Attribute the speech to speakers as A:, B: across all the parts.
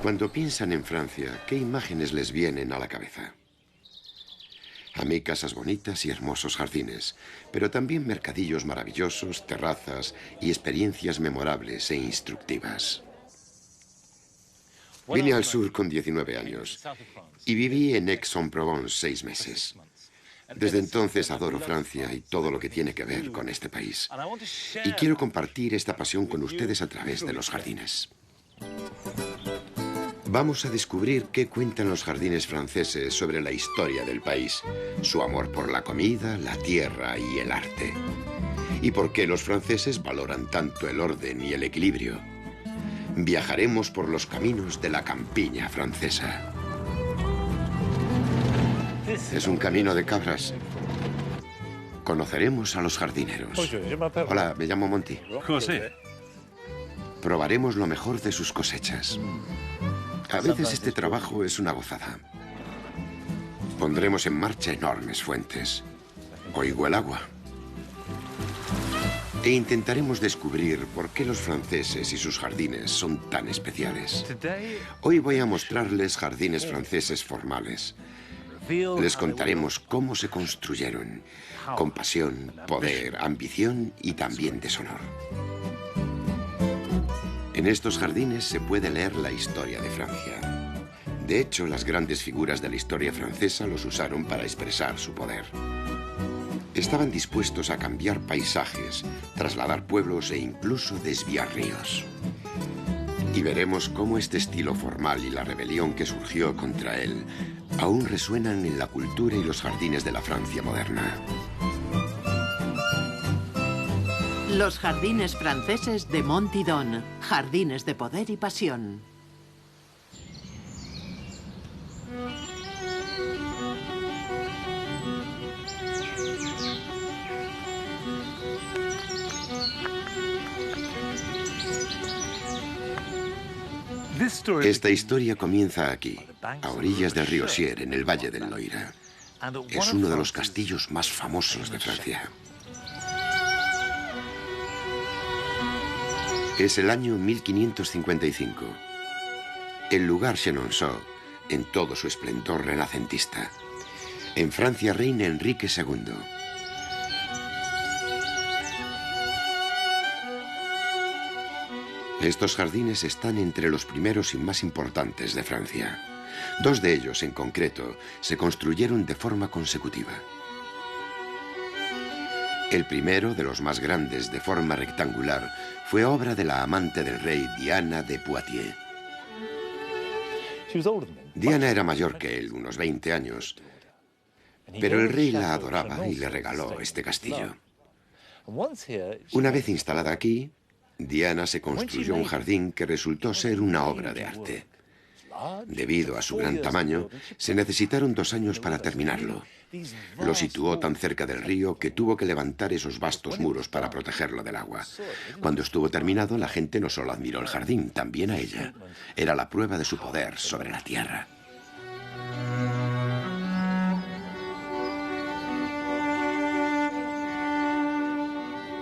A: Cuando piensan en Francia, ¿qué imágenes les vienen a la cabeza? A mí casas bonitas y hermosos jardines, pero también mercadillos maravillosos, terrazas y experiencias memorables e instructivas. Vine al sur con 19 años y viví en Aix-en-Provence 6 meses. Desde entonces adoro Francia y todo lo que tiene que ver con este país. Y quiero compartir esta pasión con ustedes a través de los jardines. Vamos a descubrir qué cuentan los jardines franceses sobre la historia del país, su amor por la comida, la tierra y el arte. Y por qué los franceses valoran tanto el orden y el equilibrio. Viajaremos por los caminos de la campiña francesa. Es un camino de cabras. Conoceremos a los jardineros. Hola, me llamo Monty.
B: José.
A: Probaremos lo mejor de sus cosechas. A veces este trabajo es una gozada. Pondremos en marcha enormes fuentes. Oigo el agua. E intentaremos descubrir por qué los franceses y sus jardines son tan especiales. Hoy voy a mostrarles jardines franceses formales. Les contaremos cómo se construyeron, con pasión, poder, ambición y también deshonor. En estos jardines se puede leer la historia de Francia. De hecho, las grandes figuras de la historia francesa los usaron para expresar su poder. Estaban dispuestos a cambiar paisajes, trasladar pueblos e incluso desviar ríos. Y veremos cómo este estilo formal y la rebelión que surgió contra él aún resuenan en la cultura y los jardines de la Francia moderna.
C: Los jardines franceses de Monty Don, jardines de poder y pasión.
A: Esta historia comienza aquí, a orillas del río Sier, en el valle del Loira. Es uno de los castillos más famosos de Francia. Es el año 1555. El lugar Chenonceau, en todo su esplendor renacentista. En Francia reina Enrique II. Estos jardines están entre los primeros y más importantes de Francia. Dos de ellos, en concreto, se construyeron de forma consecutiva. El primero, de los más grandes, de forma rectangular, fue obra de la amante del rey, Diana de Poitiers. Diana era mayor que él, unos 20 años, pero el rey la adoraba y le regaló este castillo. Una vez instalada aquí, Diana se construyó un jardín que resultó ser una obra de arte. Debido a su gran tamaño, se necesitaron 2 años para terminarlo. Lo situó tan cerca del río que tuvo que levantar esos vastos muros para protegerlo del agua. Cuando estuvo terminado, la gente no solo admiró el jardín, también a ella. Era la prueba de su poder sobre la tierra.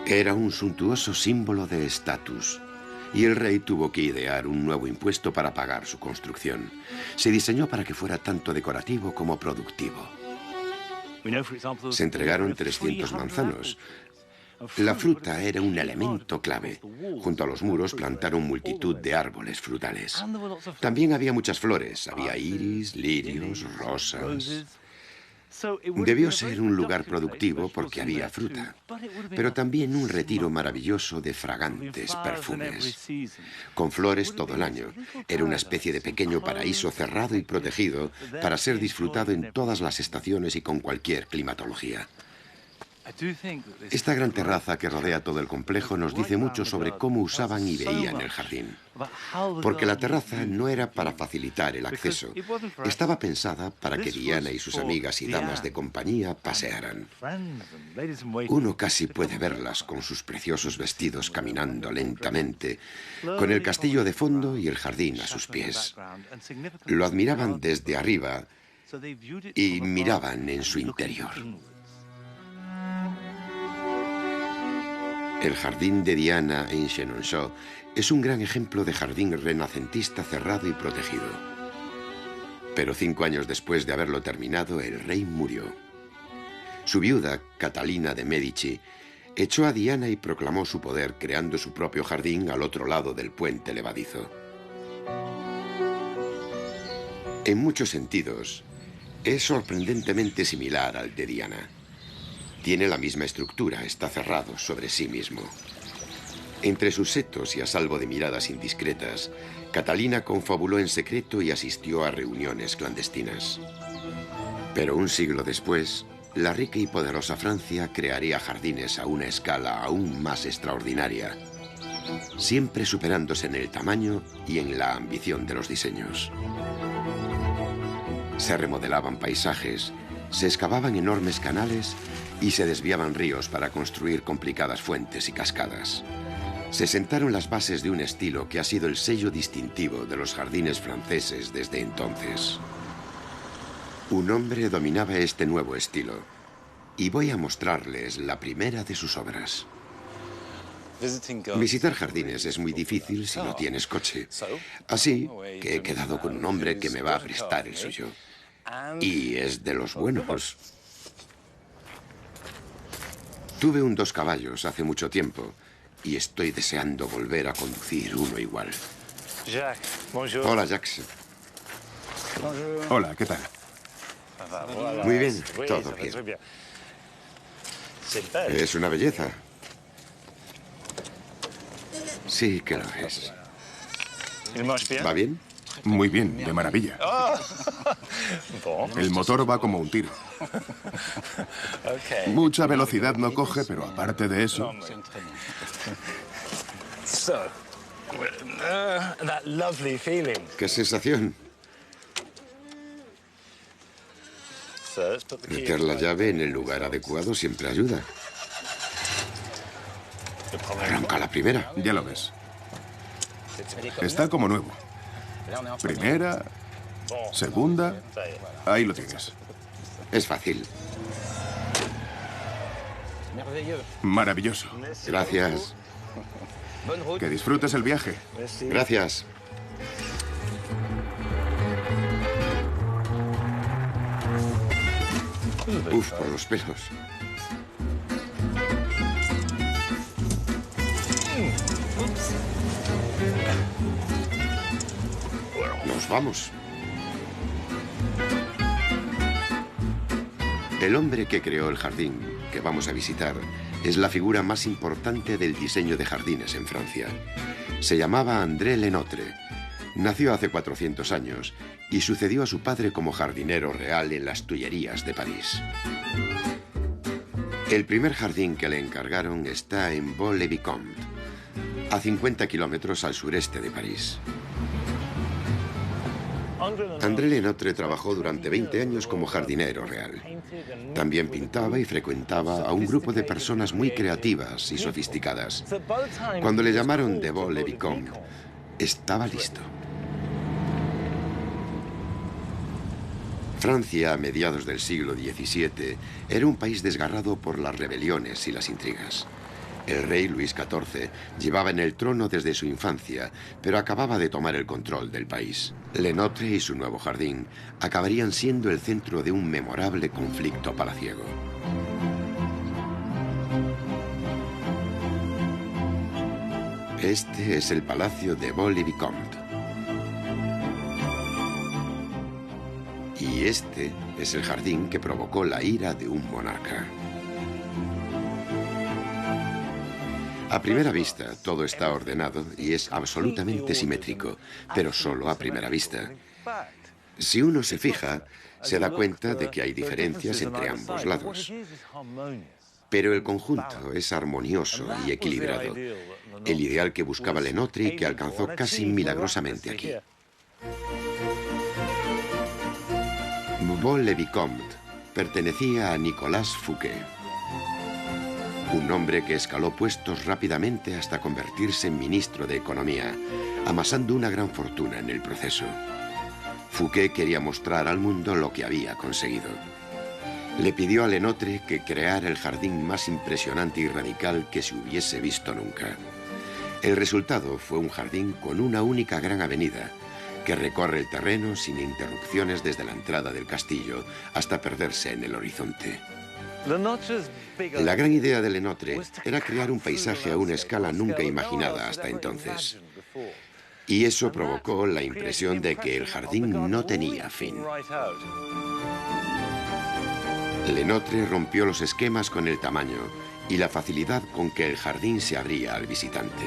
A: Era un suntuoso símbolo de estatus. Y el rey tuvo que idear un nuevo impuesto para pagar su construcción. Se diseñó para que fuera tanto decorativo como productivo. Se entregaron 300 manzanos. La fruta era un elemento clave. Junto a los muros plantaron multitud de árboles frutales. También había muchas flores. Había iris, lirios, rosas. Debió ser un lugar productivo porque había fruta, pero también un retiro maravilloso de fragantes perfumes. Con flores todo el año. Era una especie de pequeño paraíso cerrado y protegido para ser disfrutado en todas las estaciones y con cualquier climatología. Esta gran terraza que rodea todo el complejo nos dice mucho sobre cómo usaban y veían el jardín. Porque la terraza no era para facilitar el acceso. Estaba pensada para que Diana y sus amigas y damas de compañía pasearan. Uno casi puede verlas con sus preciosos vestidos caminando lentamente, con el castillo de fondo y el jardín a sus pies. Lo admiraban desde arriba y miraban en su interior. El jardín de Diana en Chenonceau es un gran ejemplo de jardín renacentista cerrado y protegido. Pero 5 años después de haberlo terminado, el rey murió. Su viuda, Catalina de Medici, echó a Diana y proclamó su poder creando su propio jardín al otro lado del puente levadizo. En muchos sentidos, es sorprendentemente similar al de Diana. Tiene la misma estructura, está cerrado sobre sí mismo. Entre sus setos y a salvo de miradas indiscretas, Catalina confabuló en secreto y asistió a reuniones clandestinas. Pero un siglo después, la rica y poderosa Francia crearía jardines a una escala aún más extraordinaria, siempre superándose en el tamaño y en la ambición de los diseños. Se remodelaban paisajes, se excavaban enormes canales y se desviaban ríos para construir complicadas fuentes y cascadas. Se sentaron las bases de un estilo que ha sido el sello distintivo de los jardines franceses desde entonces. Un hombre dominaba este nuevo estilo, y voy a mostrarles la primera de sus obras. Visitar jardines es muy difícil si no tienes coche. Así que he quedado con un hombre que me va a prestar el suyo. Y es de los buenos. Tuve un 2 caballos hace mucho tiempo y estoy deseando volver a conducir uno igual. Hola, Jacques.
B: Hola, ¿qué tal?
A: Muy bien, todo bien. Es una belleza. Sí que lo es. ¿Va bien?
B: Muy bien, de maravilla. El motor va como un tiro. Mucha velocidad no coge, pero aparte de eso...
A: ¡Qué sensación! Meter la llave en el lugar adecuado siempre ayuda. Arranca la primera.
B: Ya lo ves. Está como nuevo. Primera, segunda, ahí lo tienes.
A: Es fácil.
B: Maravilloso.
A: Gracias.
B: Que disfrutes el viaje.
A: Gracias. Uf, por los pelos. Nos vamos. El hombre que creó el jardín que vamos a visitar es la figura más importante del diseño de jardines en Francia. Se llamaba André Le Nôtre. Nació hace 400 años y sucedió a su padre como jardinero real en las Tullerías de París. El primer jardín que le encargaron está en Vaux-le-Vicomte, a 50 kilómetros al sureste de París. André Le Nôtre trabajó durante 20 años como jardinero real. También pintaba y frecuentaba a un grupo de personas muy creativas y sofisticadas. Cuando le llamaron de Vaux-le-Vicomte, estaba listo. Francia, a mediados del siglo XVII, era un país desgarrado por las rebeliones y las intrigas. El rey Luis XIV llevaba en el trono desde su infancia, pero acababa de tomar el control del país. Le Nôtre y su nuevo jardín acabarían siendo el centro de un memorable conflicto palaciego. Este es el palacio de Vaux-le-Vicomte. Y este es el jardín que provocó la ira de un monarca. A primera vista, todo está ordenado y es absolutamente simétrico, pero solo a primera vista. Si uno se fija, se da cuenta de que hay diferencias entre ambos lados. Pero el conjunto es armonioso y equilibrado, el ideal que buscaba Le Nôtre y que alcanzó casi milagrosamente aquí. Vaux-le-Vicomte pertenecía a Nicolas Fouquet, un hombre que escaló puestos rápidamente hasta convertirse en ministro de Economía, amasando una gran fortuna en el proceso. Fouquet quería mostrar al mundo lo que había conseguido. Le pidió a Le Nôtre que creara el jardín más impresionante y radical que se hubiese visto nunca. El resultado fue un jardín con una única gran avenida que recorre el terreno sin interrupciones desde la entrada del castillo hasta perderse en el horizonte. La gran idea de Le Nôtre era crear un paisaje a una escala nunca imaginada hasta entonces. Y eso provocó la impresión de que el jardín no tenía fin. Le Nôtre rompió los esquemas con el tamaño y la facilidad con que el jardín se abría al visitante.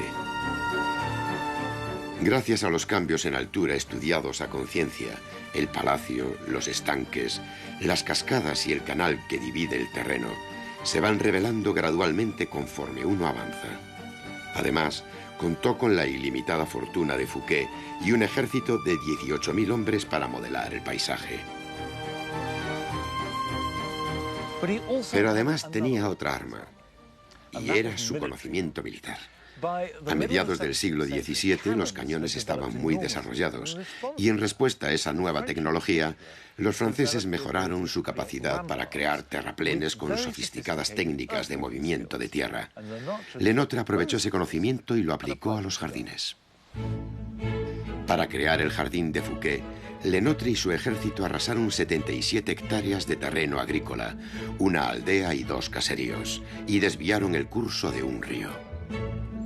A: Gracias a los cambios en altura estudiados a conciencia, el palacio, los estanques, las cascadas y el canal que divide el terreno se van revelando gradualmente conforme uno avanza. Además, contó con la ilimitada fortuna de Fouquet y un ejército de 18.000 hombres para modelar el paisaje. Pero además tenía otra arma, y era su conocimiento militar. A mediados del siglo XVII, los cañones estaban muy desarrollados, y en respuesta a esa nueva tecnología, los franceses mejoraron su capacidad para crear terraplenes con sofisticadas técnicas de movimiento de tierra. Le Nôtre aprovechó ese conocimiento y lo aplicó a los jardines. Para crear el jardín de Fouquet, Le Nôtre y su ejército arrasaron 77 hectáreas de terreno agrícola, una aldea y 2 caseríos, y desviaron el curso de un río.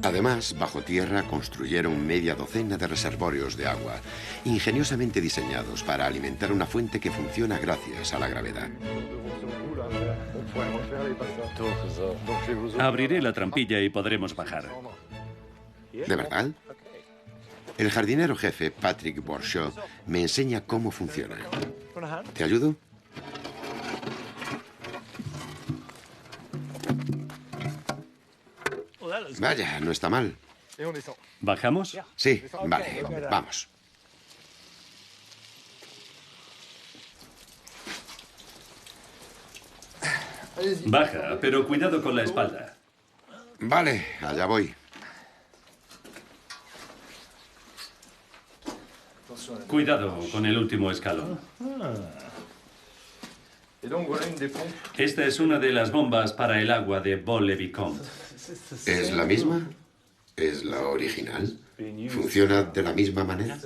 A: Además, bajo tierra construyeron media docena de reservorios de agua, ingeniosamente diseñados para alimentar una fuente que funciona gracias a la gravedad.
D: Abriré la trampilla y podremos bajar.
A: ¿De verdad? El jardinero jefe, Patrick Bourchot, me enseña cómo funciona. ¿Te ayudo? Vaya, no está mal.
D: ¿Bajamos?
A: Sí, vale, vamos.
D: Baja, pero cuidado con la espalda.
A: Vale, allá voy.
D: Cuidado con el último escalón. Esta es una de las bombas para el agua de Vaux-le-Vicomte.
A: ¿Es la misma? ¿Es la original? ¿Funciona de la misma manera?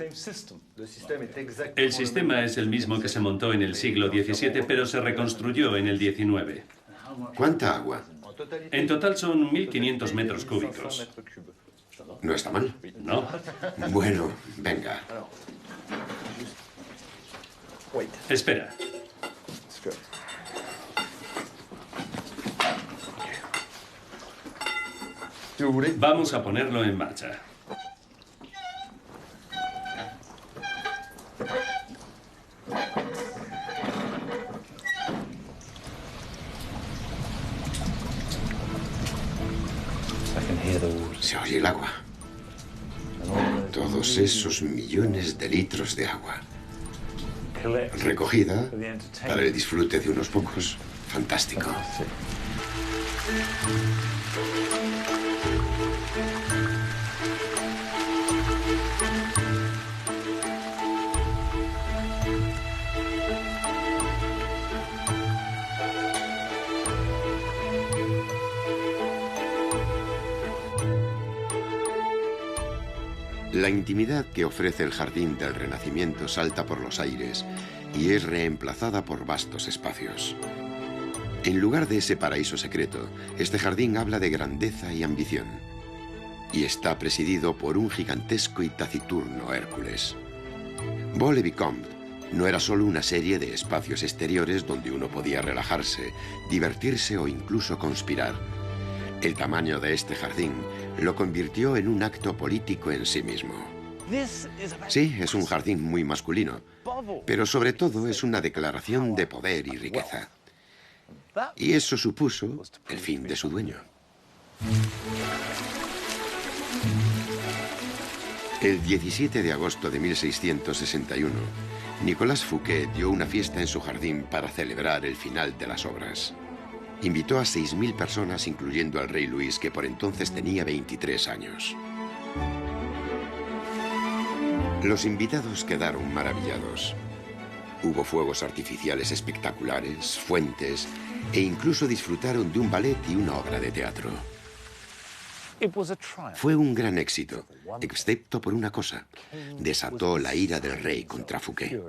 D: El sistema es el mismo que se montó en el siglo XVII, pero se reconstruyó en el XIX.
A: ¿Cuánta agua?
D: En total son 1.500 metros cúbicos.
A: No está mal.
D: ¿No?
A: Bueno, venga.
D: Espera. Vamos a ponerlo en marcha.
A: Se oye el agua. Todos esos millones de litros de agua. Recogida para el disfrute de unos pocos. Fantástico. La intimidad que ofrece el jardín del Renacimiento salta por los aires y es reemplazada por vastos espacios. En lugar de ese paraíso secreto, este jardín habla de grandeza y ambición. Y está presidido por un gigantesco y taciturno Hércules. Vaux-le-Vicomte no era solo una serie de espacios exteriores donde uno podía relajarse, divertirse o incluso conspirar. El tamaño de este jardín lo convirtió en un acto político en sí mismo. Sí, es un jardín muy masculino, pero sobre todo es una declaración de poder y riqueza. Y eso supuso el fin de su dueño. El 17 de agosto de 1661, Nicolas Fouquet dio una fiesta en su jardín para celebrar el final de las obras. Invitó a 6.000 personas, incluyendo al rey Luis, que por entonces tenía 23 años. Los invitados quedaron maravillados. Hubo fuegos artificiales espectaculares, fuentes, e incluso disfrutaron de un ballet y una obra de teatro. Fue un gran éxito, excepto por una cosa. Desató la ira del rey contra Fouquet.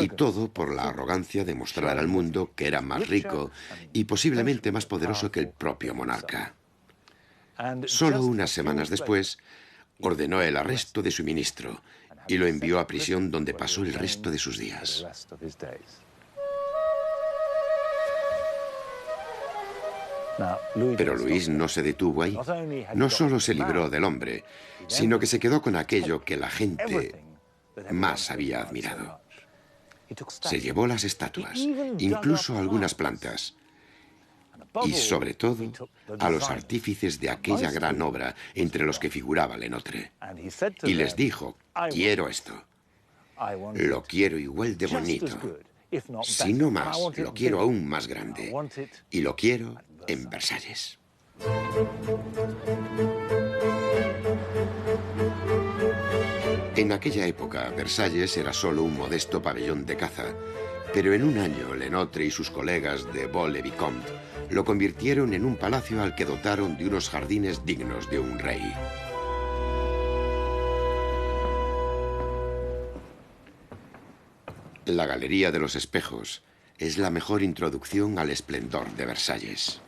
A: Y todo por la arrogancia de mostrar al mundo que era más rico y posiblemente más poderoso que el propio monarca. Solo unas semanas después, ordenó el arresto de su ministro y lo envió a prisión, donde pasó el resto de sus días. Pero Luis no se detuvo ahí. No solo se libró del hombre, sino que se quedó con aquello que la gente más había admirado. Se llevó las estatuas, incluso algunas plantas, y sobre todo a los artífices de aquella gran obra, entre los que figuraba Lenotre. Y les dijo: quiero esto. Lo quiero igual de bonito. Si no más, lo quiero aún más grande. Y lo quiero en Versalles. En aquella época, Versalles era solo un modesto pabellón de caza, pero en un año Lenotre y sus colegas de Vaux-le-Vicomte lo convirtieron en un palacio al que dotaron de unos jardines dignos de un rey. La Galería de los Espejos es la mejor introducción al esplendor de Versalles.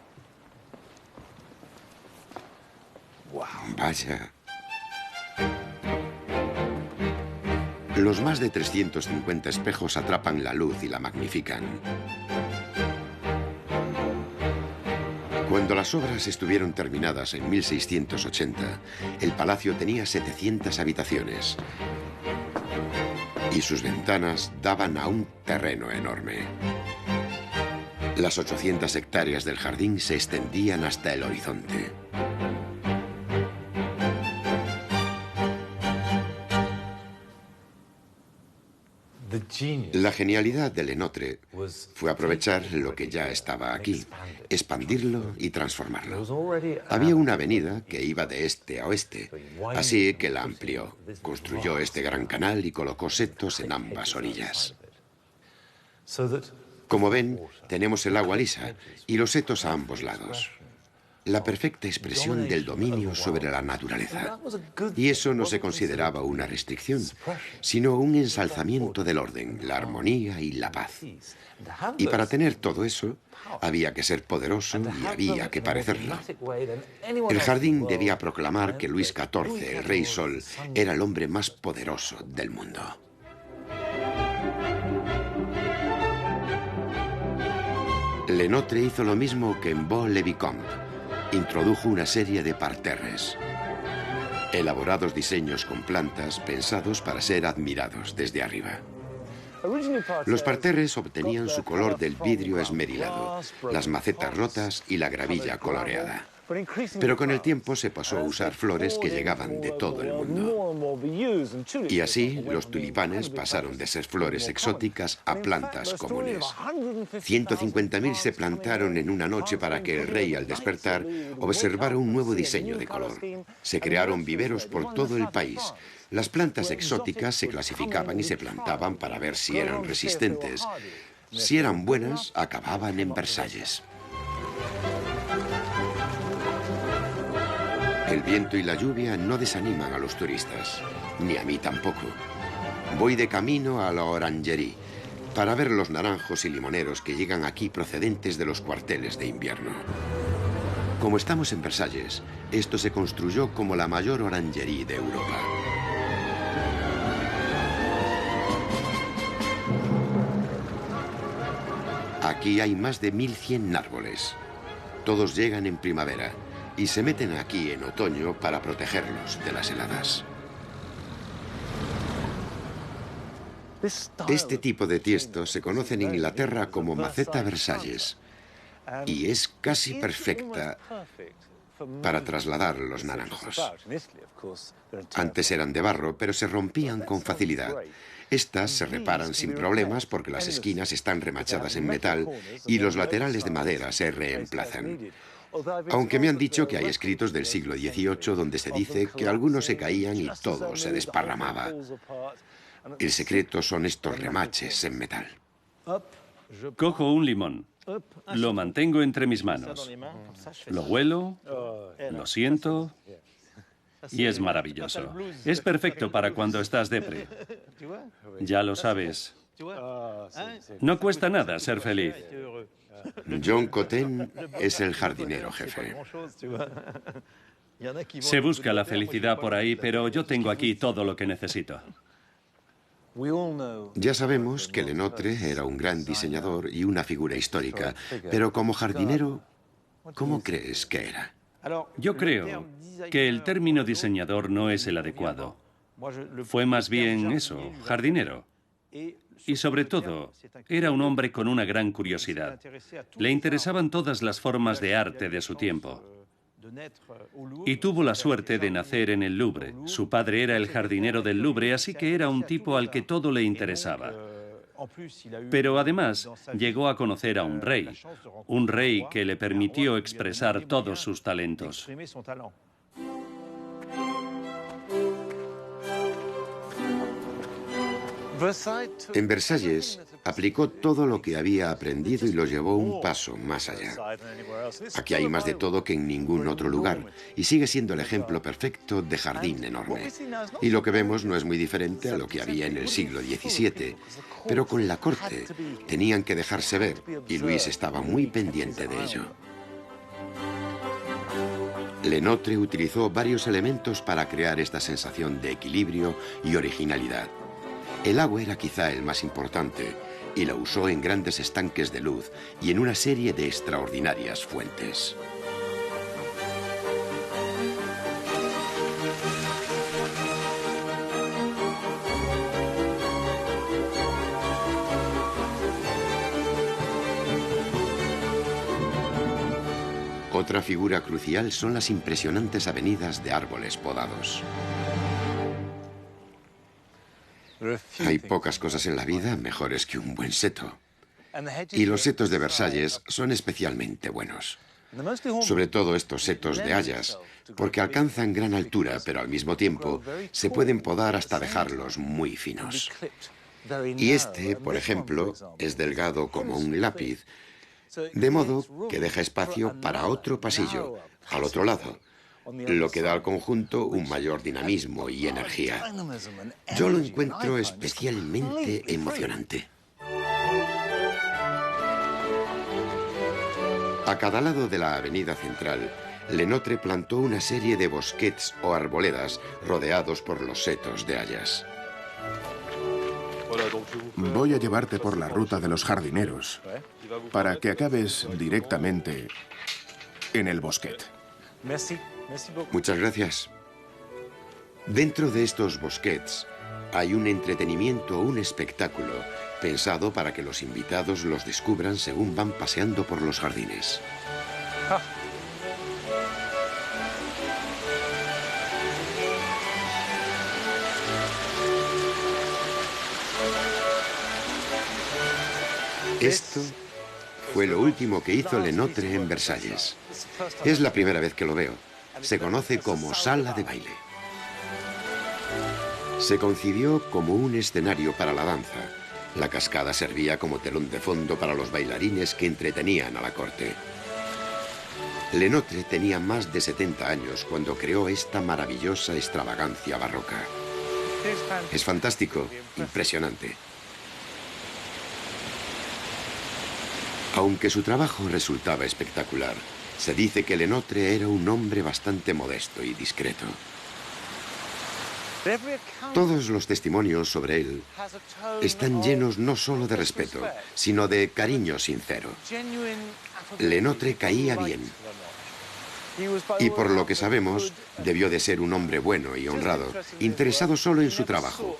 A: Vaya. Los más de 350 espejos atrapan la luz y la magnifican. Cuando las obras estuvieron terminadas en 1680, el palacio tenía 700 habitaciones y sus ventanas daban a un terreno enorme. Las 800 hectáreas del jardín se extendían hasta el horizonte. La genialidad de Lenotre fue aprovechar lo que ya estaba aquí, expandirlo y transformarlo. Había una avenida que iba de este a oeste, así que la amplió. Construyó este gran canal y colocó setos en ambas orillas. Como ven, tenemos el agua lisa y los setos a ambos lados. La perfecta expresión del dominio sobre la naturaleza. Y eso no se consideraba una restricción, sino un ensalzamiento del orden, la armonía y la paz. Y para tener todo eso, había que ser poderoso y había que parecerlo. El jardín debía proclamar que Luis XIV, el Rey Sol, era el hombre más poderoso del mundo. Lenotre hizo lo mismo que en Vaux-le-Vicomte. Introdujo una serie de parterres, elaborados diseños con plantas pensados para ser admirados desde arriba. Los parterres obtenían su color del vidrio esmerilado, las macetas rotas y la gravilla coloreada. Pero con el tiempo se pasó a usar flores que llegaban de todo el mundo. Y así los tulipanes pasaron de ser flores exóticas a plantas comunes. 150.000 se plantaron en una noche para que el rey, al despertar, observara un nuevo diseño de color. Se crearon viveros por todo el país. Las plantas exóticas se clasificaban y se plantaban para ver si eran resistentes. Si eran buenas, acababan en Versalles. El viento y la lluvia no desaniman a los turistas, ni a mí tampoco. Voy de camino a la Orangerie para ver los naranjos y limoneros que llegan aquí procedentes de los cuarteles de invierno. Como estamos en Versalles, esto se construyó como la mayor orangerie de Europa. Aquí hay más de 1.100 árboles. Todos llegan en primavera y se meten aquí en otoño para protegerlos de las heladas. Este tipo de tiesto se conoce en Inglaterra como maceta Versalles y es casi perfecta para trasladar los naranjos. Antes eran de barro, pero se rompían con facilidad. Estas se reparan sin problemas porque las esquinas están remachadas en metal y los laterales de madera se reemplazan. Aunque me han dicho que hay escritos del siglo XVIII donde se dice que algunos se caían y todo se desparramaba. El secreto son estos remaches en metal.
D: Cojo un limón, lo mantengo entre mis manos, lo huelo, lo siento y es maravilloso. Es perfecto para cuando estás depre. Ya lo sabes. No cuesta nada ser feliz.
A: John Cotten es el jardinero jefe.
D: Se busca la felicidad por ahí, pero yo tengo aquí todo lo que necesito.
A: Ya sabemos que Le Nôtre era un gran diseñador y una figura histórica, pero como jardinero, ¿cómo crees que era?
D: Yo creo que el término diseñador no es el adecuado. Fue más bien eso, jardinero. Y sobre todo, era un hombre con una gran curiosidad. Le interesaban todas las formas de arte de su tiempo. Y tuvo la suerte de nacer en el Louvre. Su padre era el jardinero del Louvre, así que era un tipo al que todo le interesaba. Pero además llegó a conocer a un rey que le permitió expresar todos sus talentos.
A: En Versalles aplicó todo lo que había aprendido y lo llevó un paso más allá. Aquí hay más de todo que en ningún otro lugar y sigue siendo el ejemplo perfecto de jardín enorme. Y lo que vemos no es muy diferente a lo que había en el siglo XVII, pero con la corte tenían que dejarse ver y Luis estaba muy pendiente de ello. Le Nôtre utilizó varios elementos para crear esta sensación de equilibrio y originalidad. El agua era quizá el más importante y la usó en grandes estanques de luz y en una serie de extraordinarias fuentes. Otra figura crucial son las impresionantes avenidas de árboles podados. Hay pocas cosas en la vida mejores que un buen seto. Y los setos de Versalles son especialmente buenos. Sobre todo estos setos de hayas, porque alcanzan gran altura, pero al mismo tiempo se pueden podar hasta dejarlos muy finos. Y este, por ejemplo, es delgado como un lápiz, de modo que deja espacio para otro pasillo, al otro lado, lo que da al conjunto un mayor dinamismo y energía. Yo lo encuentro especialmente emocionante. A cada lado de la avenida central, Le Nôtre plantó una serie de bosquets o arboledas rodeados por los setos de hayas.
B: Voy a llevarte por la ruta de los jardineros para que acabes directamente en el bosquet.
A: Muchas gracias. Dentro de estos bosquets hay un entretenimiento, un espectáculo, pensado para que los invitados los descubran según van paseando por los jardines. Esto fue lo último que hizo Le Nôtre en Versalles. Es la primera vez que lo veo. Se conoce como sala de baile. Se concibió como un escenario para la danza. La cascada servía como telón de fondo para los bailarines que entretenían a la corte. Le Nôtre tenía más de 70 años cuando creó esta maravillosa extravagancia barroca. Es fantástico, impresionante. Aunque su trabajo resultaba espectacular, se dice que Le Nôtre era un hombre bastante modesto y discreto. Todos los testimonios sobre él están llenos no solo de respeto, sino de cariño sincero. Le Nôtre caía bien. Y por lo que sabemos, debió de ser un hombre bueno y honrado, interesado solo en su trabajo.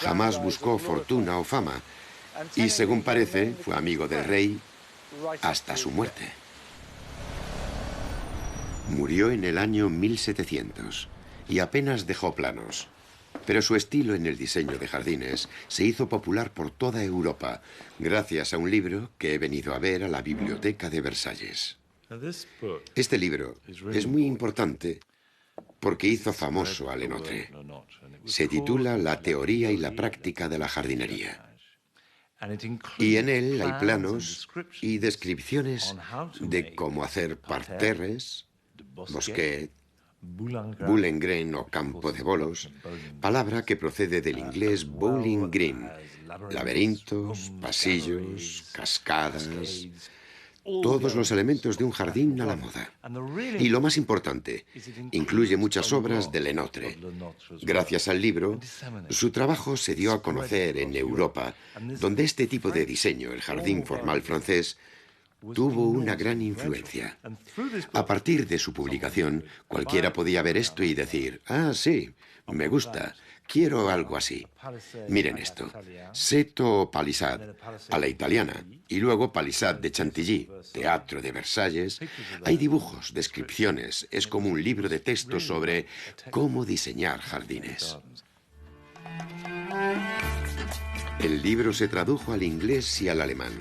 A: Jamás buscó fortuna o fama. Y según parece, fue amigo del rey hasta su muerte. Murió en el año 1700 y apenas dejó planos. Pero su estilo en el diseño de jardines se hizo popular por toda Europa, gracias a un libro que he venido a ver a la biblioteca de Versalles. Este libro es muy importante porque hizo famoso a Lenotre. Se titula La teoría y la práctica de la jardinería. Y en él hay planos y descripciones de cómo hacer parterres, bosquet, bowling green o campo de bolos, palabra que procede del inglés bowling green, laberintos, pasillos, cascadas, todos los elementos de un jardín a la moda. Y lo más importante, incluye muchas obras de Lenotre. Gracias al libro, su trabajo se dio a conocer en Europa, donde este tipo de diseño, el jardín formal francés, tuvo una gran influencia. A partir de su publicación, cualquiera podía ver esto y decir, ah, sí, me gusta, quiero algo así. Miren esto, seto o palissade, a la italiana, y luego palissade de Chantilly, teatro de Versalles. Hay dibujos, descripciones, es como un libro de texto sobre cómo diseñar jardines. El libro se tradujo al inglés y al alemán.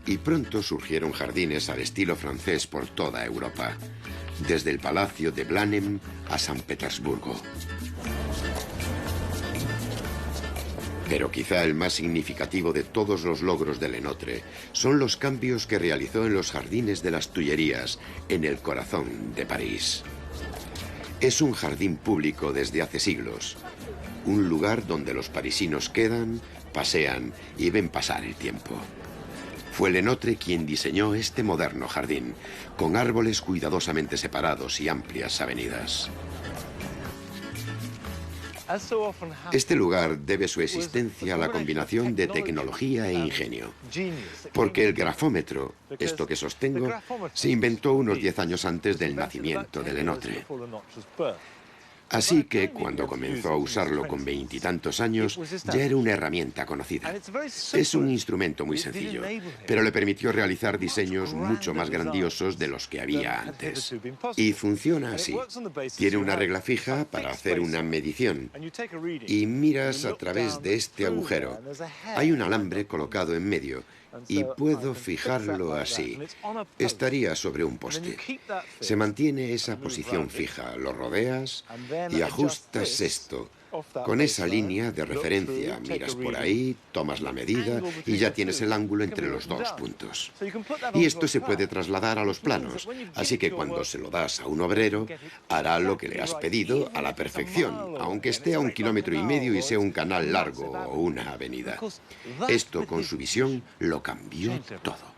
A: Y pronto surgieron jardines al estilo francés por toda Europa, desde el Palacio de Blenheim a San Petersburgo. Pero quizá el más significativo de todos los logros de Lenotre son los cambios que realizó en los jardines de las Tullerías, en el corazón de París. Es un jardín público desde hace siglos, un lugar donde los parisinos quedan, pasean y ven pasar el tiempo. Fue Lenotre quien diseñó este moderno jardín, con árboles cuidadosamente separados y amplias avenidas. Este lugar debe su existencia a la combinación de tecnología e ingenio, porque el grafómetro, esto que sostengo, se inventó unos 10 años antes del nacimiento de Lenotre. Así que, cuando comenzó a usarlo con 20 y tantos años, ya era una herramienta conocida. Es un instrumento muy sencillo, pero le permitió realizar diseños mucho más grandiosos de los que había antes. Y funciona así. Tiene una regla fija para hacer una medición. Y miras a través de este agujero. Hay un alambre colocado en medio. Y puedo fijarlo así. Estaría sobre un poste. Se mantiene esa posición fija, lo rodeas y ajustas esto. Con esa línea de referencia, miras por ahí, tomas la medida y ya tienes el ángulo entre los dos puntos. Y esto se puede trasladar a los planos, así que cuando se lo das a un obrero, hará lo que le has pedido a la perfección, aunque esté a 1,5 kilómetros y sea un canal largo o una avenida. Esto, con su visión, lo cambió todo.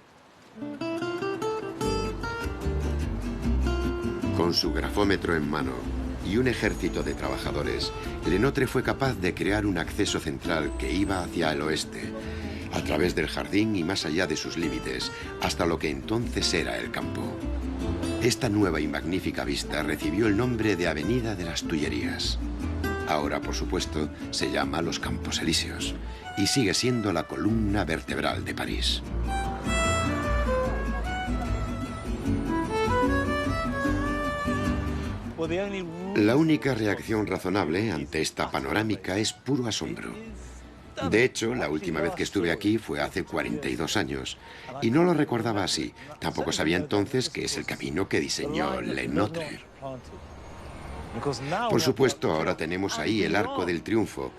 A: Con su grafómetro en mano y un ejército de trabajadores, Lenotre fue capaz de crear un acceso central que iba hacia el oeste, a través del jardín y más allá de sus límites, hasta lo que entonces era el campo. Esta nueva y magnífica vista recibió el nombre de Avenida de las Tullerías. Ahora, por supuesto, se llama Los Campos Elíseos y sigue siendo la columna vertebral de París. La única reacción razonable ante esta panorámica es puro asombro. De hecho, la última vez que estuve aquí fue hace 42 años y no lo recordaba así. Tampoco sabía entonces que es el camino que diseñó Lenotre. Por supuesto, ahora tenemos ahí el Arco del Triunfo,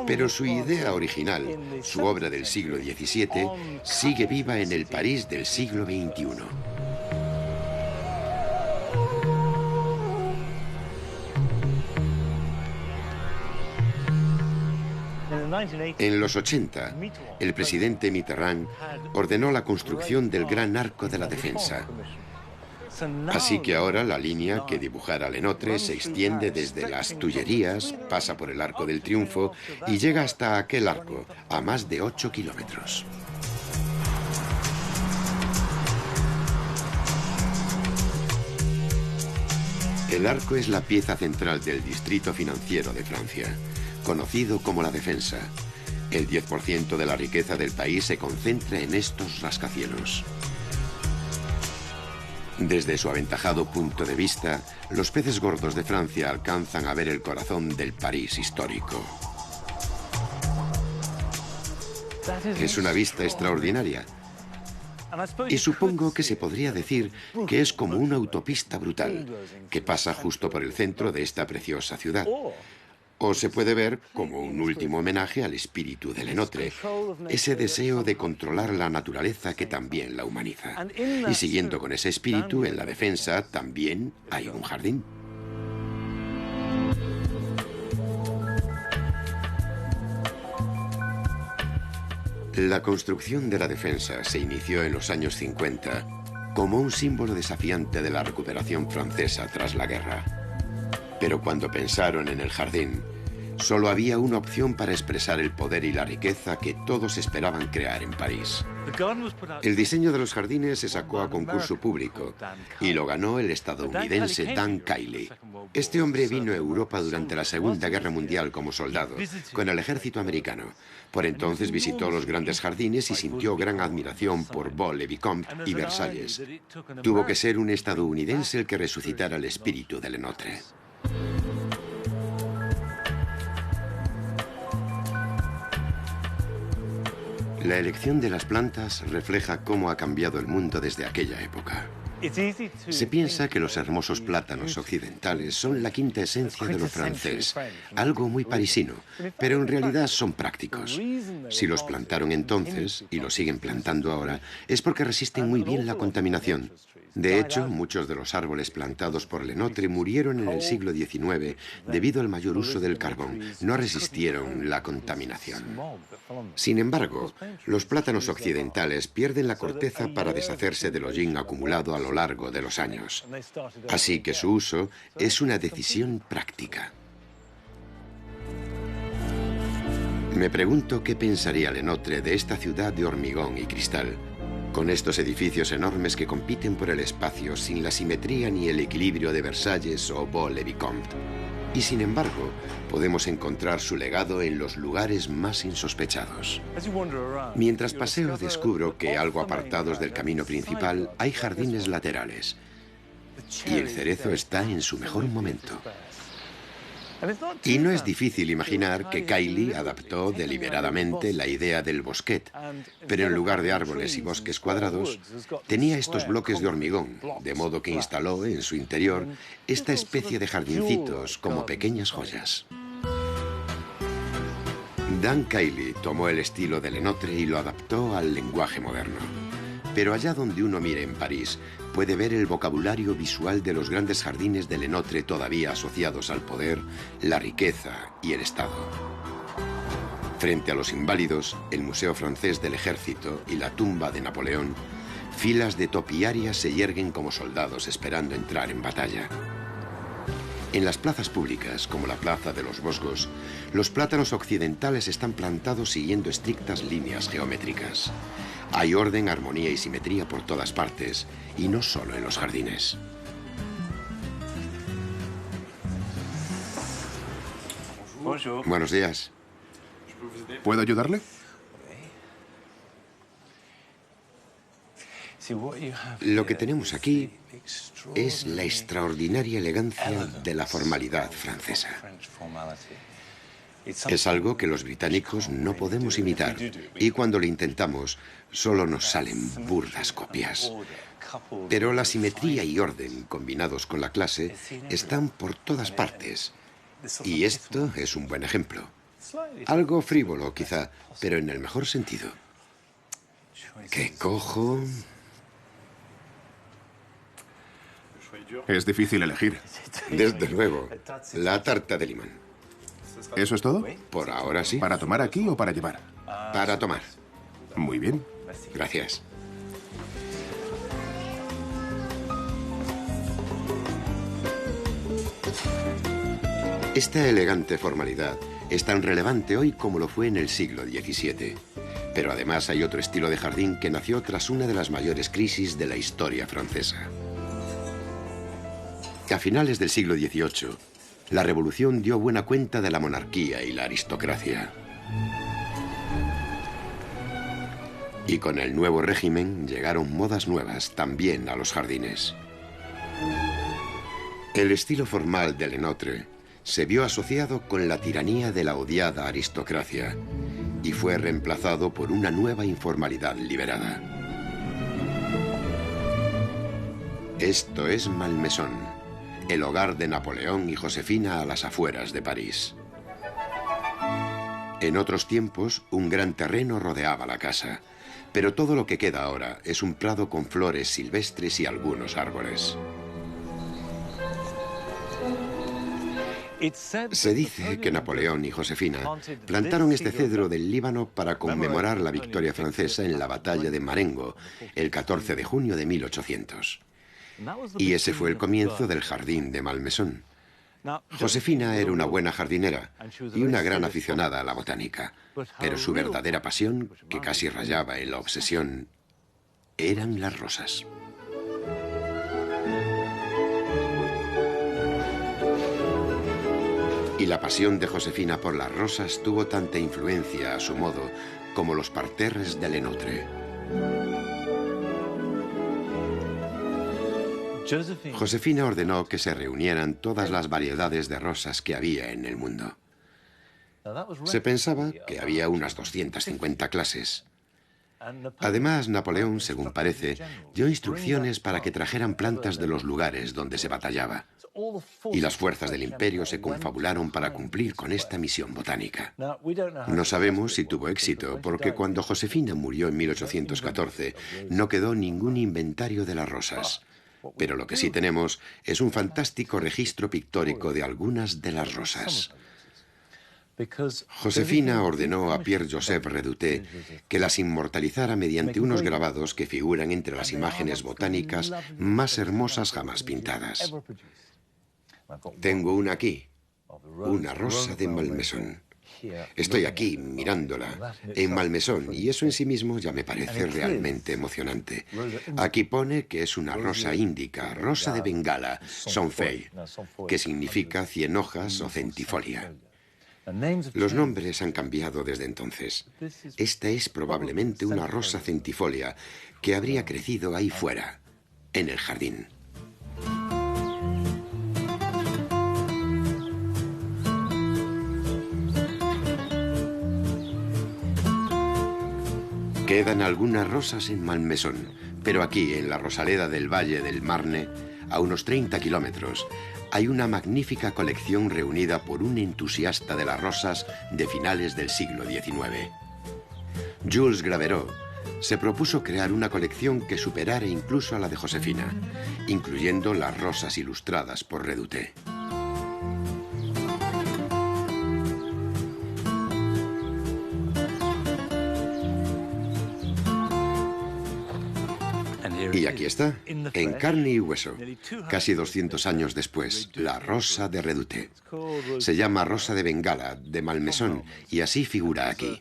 A: pero su idea original, su obra del siglo XVII, sigue viva en el París del siglo XXI. En los 80, el presidente Mitterrand ordenó la construcción del Gran Arco de la Defensa. Así que ahora la línea que dibujara Lenotre se extiende desde las Tullerías, pasa por el Arco del Triunfo y llega hasta aquel arco, a más de 8 kilómetros. El arco es la pieza central del distrito financiero de Francia, conocido como la Defensa. El 10% de la riqueza del país se concentra en estos rascacielos. Desde su aventajado punto de vista, los peces gordos de Francia alcanzan a ver el corazón del París histórico. Es una vista extraordinaria. Y supongo que se podría decir que es como una autopista brutal, que pasa justo por el centro de esta preciosa ciudad. O se puede ver como un último homenaje al espíritu de Le Nôtre, ese deseo de controlar la naturaleza que también la humaniza. Y siguiendo con ese espíritu, en la defensa también hay un jardín. La construcción de la defensa se inició en los años 50 como un símbolo desafiante de la recuperación francesa tras la guerra. Pero cuando pensaron en el jardín, solo había una opción para expresar el poder y la riqueza que todos esperaban crear en París. El diseño de los jardines se sacó a concurso público y lo ganó el estadounidense Dan Kiley. Este hombre vino a Europa durante la Segunda Guerra Mundial como soldado, con el ejército americano. Por entonces visitó los grandes jardines y sintió gran admiración por Vaux-le-Vicomte y Versalles. Tuvo que ser un estadounidense el que resucitara el espíritu de Le Nôtre. La elección de las plantas refleja cómo ha cambiado el mundo desde aquella época. Se piensa que los hermosos plátanos occidentales son la quinta esencia de lo francés, algo muy parisino, pero en realidad son prácticos. Si los plantaron entonces, y los siguen plantando ahora, es porque resisten muy bien la contaminación. De hecho, muchos de los árboles plantados por Le Nôtre murieron en el siglo XIX debido al mayor uso del carbón. No resistieron la contaminación. Sin embargo, los plátanos occidentales pierden la corteza para deshacerse del hollín acumulado a lo largo de los años. Así que su uso es una decisión práctica. Me pregunto qué pensaría Le Nôtre de esta ciudad de hormigón y cristal, con estos edificios enormes que compiten por el espacio sin la simetría ni el equilibrio de Versalles o Vaux-le-Vicomte. Y sin embargo, podemos encontrar su legado en los lugares más insospechados. Mientras paseo, descubro que, algo apartados del camino principal, hay jardines laterales. Y el cerezo está en su mejor momento. Y no es difícil imaginar que Kiley adaptó deliberadamente la idea del bosquet, pero en lugar de árboles y bosques cuadrados, tenía estos bloques de hormigón, de modo que instaló en su interior esta especie de jardincitos como pequeñas joyas. Dan Kiley tomó el estilo de Le Nôtre y lo adaptó al lenguaje moderno. Pero allá donde uno mire en París, puede ver el vocabulario visual de los grandes jardines de Le Nôtre todavía asociados al poder, la riqueza y el Estado. Frente a los inválidos, el Museo Francés del Ejército y la tumba de Napoleón, filas de topiarias se yerguen como soldados esperando entrar en batalla. En las plazas públicas, como la Plaza de los Vosgos, los plátanos occidentales están plantados siguiendo estrictas líneas geométricas. Hay orden, armonía y simetría por todas partes, y no solo en los jardines. Buenos días.
B: ¿Puedo ayudarle?
A: Lo que tenemos aquí es la extraordinaria elegancia de la formalidad francesa. Es algo que los británicos no podemos imitar, y cuando lo intentamos, solo nos salen burdas copias. Pero la simetría y orden, combinados con la clase, están por todas partes. Y esto es un buen ejemplo. Algo frívolo, quizá, pero en el mejor sentido. ¿Qué cojo?
B: Es difícil elegir.
A: Desde luego, la tarta de limón.
B: ¿Eso es todo?
A: Por ahora sí.
B: ¿Para tomar aquí o para llevar?
A: Para tomar.
B: Muy bien.
A: Gracias. Esta elegante formalidad es tan relevante hoy como lo fue en el siglo XVII. Pero además hay otro estilo de jardín que nació tras una de las mayores crisis de la historia francesa. A finales del siglo XVIII, la revolución dio buena cuenta de la monarquía y la aristocracia. Y con el nuevo régimen llegaron modas nuevas también a los jardines. El estilo formal de Le Nôtre se vio asociado con la tiranía de la odiada aristocracia y fue reemplazado por una nueva informalidad liberada. Esto es Malmaison, el hogar de Napoleón y Josefina a las afueras de París. En otros tiempos, un gran terreno rodeaba la casa, pero todo lo que queda ahora es un prado con flores silvestres y algunos árboles. Se dice que Napoleón y Josefina plantaron este cedro del Líbano para conmemorar la victoria francesa en la batalla de Marengo, el 14 de junio de 1800. Y ese fue el comienzo del jardín de Malmaison. Josefina era una buena jardinera y una gran aficionada a la botánica, pero su verdadera pasión, que casi rayaba en la obsesión, eran las rosas. Y la pasión de Josefina por las rosas tuvo tanta influencia a su modo como los parterres de Lenotre. Josefina ordenó que se reunieran todas las variedades de rosas que había en el mundo. Se pensaba que había unas 250 clases. Además, Napoleón, según parece, dio instrucciones para que trajeran plantas de los lugares donde se batallaba. Y las fuerzas del imperio se confabularon para cumplir con esta misión botánica. No sabemos si tuvo éxito, porque cuando Josefina murió en 1814, no quedó ningún inventario de las rosas. Pero lo que sí tenemos es un fantástico registro pictórico de algunas de las rosas. Josefina ordenó a Pierre-Joseph Reduté que las inmortalizara mediante unos grabados que figuran entre las imágenes botánicas más hermosas jamás pintadas. Tengo una aquí, una rosa de Malmaison. Estoy aquí mirándola en Malmaison y eso en sí mismo ya me parece realmente emocionante. Aquí pone que es una rosa índica, rosa de Bengala, Sonfei, que significa 100 hojas o centifolia. Los nombres han cambiado desde entonces. Esta es probablemente una rosa centifolia que habría crecido ahí fuera, en el jardín. Quedan algunas rosas en Malmaison, pero aquí, en la Rosaleda del Valle del Marne, a unos 30 kilómetros, hay una magnífica colección reunida por un entusiasta de las rosas de finales del siglo XIX. Jules Graverot se propuso crear una colección que superara incluso a la de Josefina, incluyendo las rosas ilustradas por Reduté. Y aquí está, en carne y hueso, casi 200 años después, la rosa de Reduté. Se llama rosa de Bengala, de Malmaison, y así figura aquí.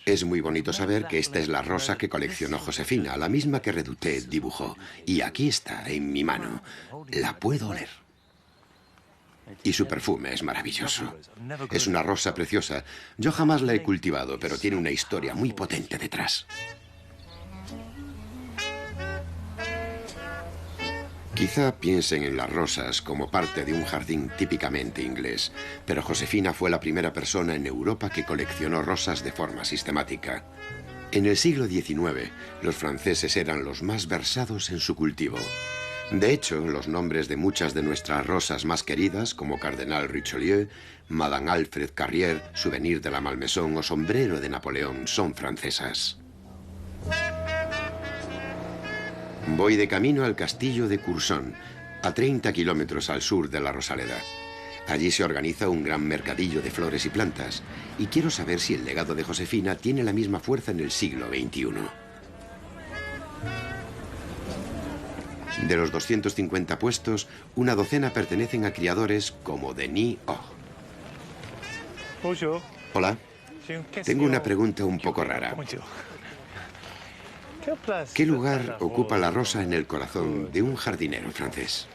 A: Es muy bonito saber que esta es la rosa que coleccionó Josefina, la misma que Reduté dibujó. Y aquí está, en mi mano. La puedo oler. Y su perfume es maravilloso. Es una rosa preciosa. Yo jamás la he cultivado, pero tiene una historia muy potente detrás. Quizá piensen en las rosas como parte de un jardín típicamente inglés, pero Josefina fue la primera persona en Europa que coleccionó rosas de forma sistemática. En el siglo XIX, los franceses eran los más versados en su cultivo. De hecho, los nombres de muchas de nuestras rosas más queridas, como Cardenal Richelieu, Madame Alfred Carrier, Souvenir de la Malmaison o Sombrero de Napoleón, son francesas. Voy de camino al castillo de Courson, a 30 kilómetros al sur de la Rosaleda. Allí se organiza un gran mercadillo de flores y plantas, y quiero saber si el legado de Josefina tiene la misma fuerza en el siglo XXI. De los 250 puestos, una docena pertenecen a criadores como Denis Og. Hola. Tengo una pregunta un poco rara. ¿Qué lugar ocupa la rosa en el corazón de un jardinero francés?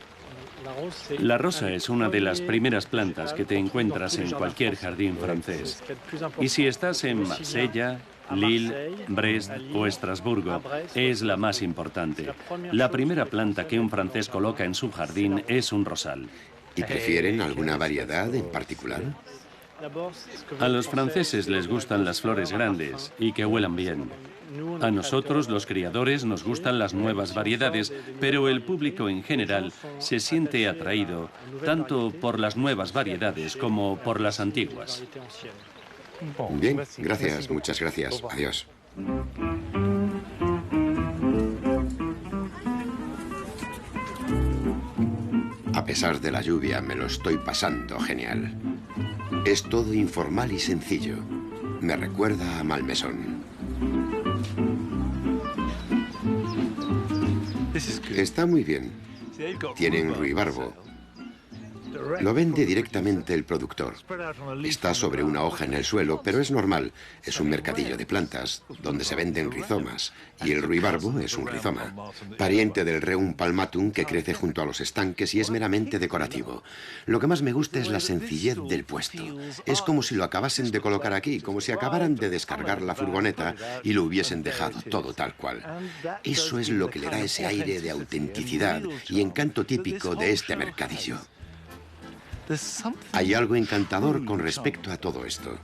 D: La rosa es una de las primeras plantas que te encuentras en cualquier jardín francés. Y si estás en Marsella, Lille, Brest o Estrasburgo, es la más importante. La primera planta que un francés coloca en su jardín es un rosal.
A: ¿Y prefieren alguna variedad en particular?
D: A los franceses les gustan las flores grandes y que huelan bien. A nosotros, los criadores, nos gustan las nuevas variedades, pero el público en general se siente atraído tanto por las nuevas variedades como por las antiguas.
A: Bien, gracias, muchas gracias. Adiós. A pesar de la lluvia, me lo estoy pasando genial. Es todo informal y sencillo. Me recuerda a Malmaison. Está muy bien. Tienen ruibarbo. Lo vende directamente el productor. Está sobre una hoja en el suelo, pero es normal. Es un mercadillo de plantas, donde se venden rizomas. Y el ruibarbo es un rizoma, pariente del Rheum palmatum, que crece junto a los estanques y es meramente decorativo. Lo que más me gusta es la sencillez del puesto. Es como si lo acabasen de colocar aquí, como si acabaran de descargar la furgoneta y lo hubiesen dejado todo tal cual. Eso es lo que le da ese aire de autenticidad y encanto típico de este mercadillo. Hay algo encantador con respecto a todo esto.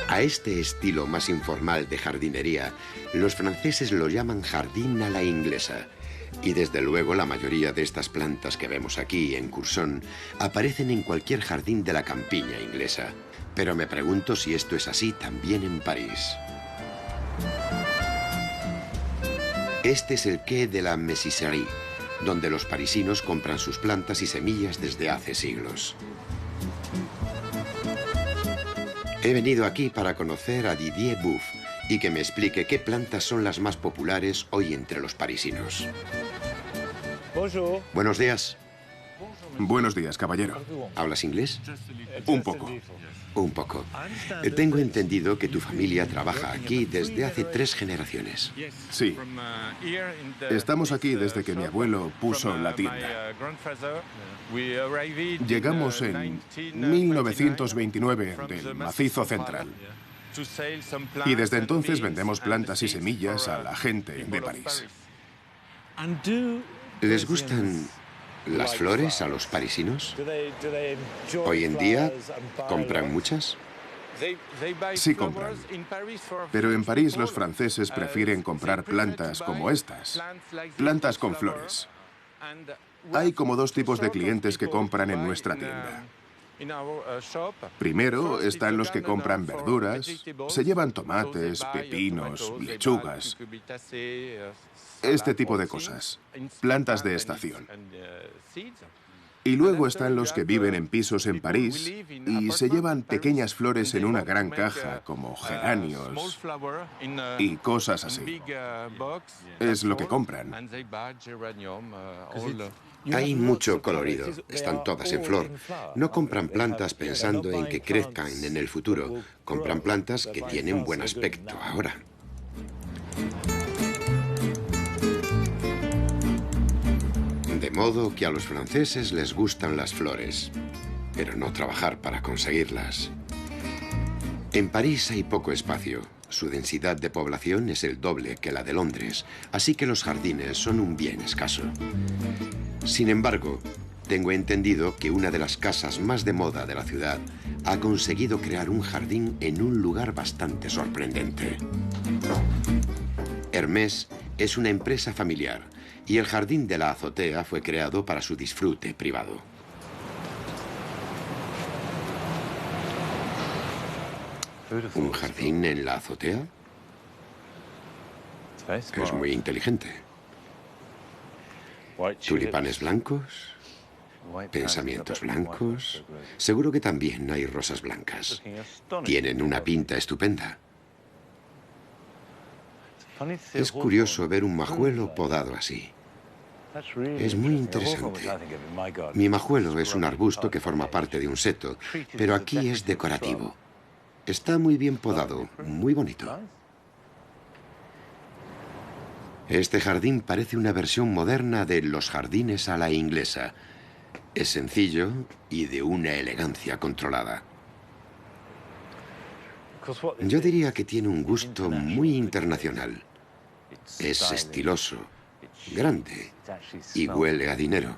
A: A este estilo más informal de jardinería, los franceses lo llaman jardín a la inglesa. Y desde luego la mayoría de estas plantas que vemos aquí en Curzon aparecen en cualquier jardín de la campiña inglesa. Pero me pregunto si esto es así también en París. Este es el quai de la Messisserie, donde los parisinos compran sus plantas y semillas desde hace siglos. He venido aquí para conocer a Didier Bouffe y que me explique qué plantas son las más populares hoy entre los parisinos. Buenos días.
B: Buenos días, caballero.
A: ¿Hablas inglés?
B: Un poco.
A: Un poco. Tengo entendido que tu familia trabaja aquí desde hace 3 generaciones.
B: Sí. Estamos aquí desde que mi abuelo puso la tienda. Llegamos en 1929 del Macizo Central. Y desde entonces vendemos plantas y semillas a la gente de París.
A: ¿Les gustan las flores a los parisinos? ¿Hoy en día compran muchas?
B: Sí compran. Pero en París los franceses prefieren comprar plantas como estas. Plantas con flores. Hay como 2 tipos de clientes que compran en nuestra tienda. Primero están los que compran verduras, se llevan tomates, pepinos, lechugas, este tipo de cosas, plantas de estación. Y luego están los que viven en pisos en París y se llevan pequeñas flores en una gran caja, como geranios y cosas así. Es lo que compran.
A: Hay mucho colorido, están todas en flor. No compran plantas pensando en que crezcan en el futuro. Compran plantas que tienen buen aspecto ahora. De modo que a los franceses les gustan las flores, pero no trabajar para conseguirlas. En París hay poco espacio. Su densidad de población es el doble que la de Londres, así que los jardines son un bien escaso. Sin embargo, tengo entendido que una de las casas más de moda de la ciudad ha conseguido crear un jardín en un lugar bastante sorprendente. Hermès es una empresa familiar y el jardín de la azotea fue creado para su disfrute privado. ¿Un jardín en la azotea? Es muy inteligente. Tulipanes blancos, pensamientos blancos. Seguro que también hay rosas blancas. Tienen una pinta estupenda. Es curioso ver un majuelo podado así. Es muy interesante. Mi majuelo es un arbusto que forma parte de un seto, pero aquí es decorativo. Está muy bien podado, muy bonito. Este jardín parece una versión moderna de los jardines a la inglesa. Es sencillo y de una elegancia controlada. Yo diría que tiene un gusto muy internacional. Es estiloso, grande y huele a dinero.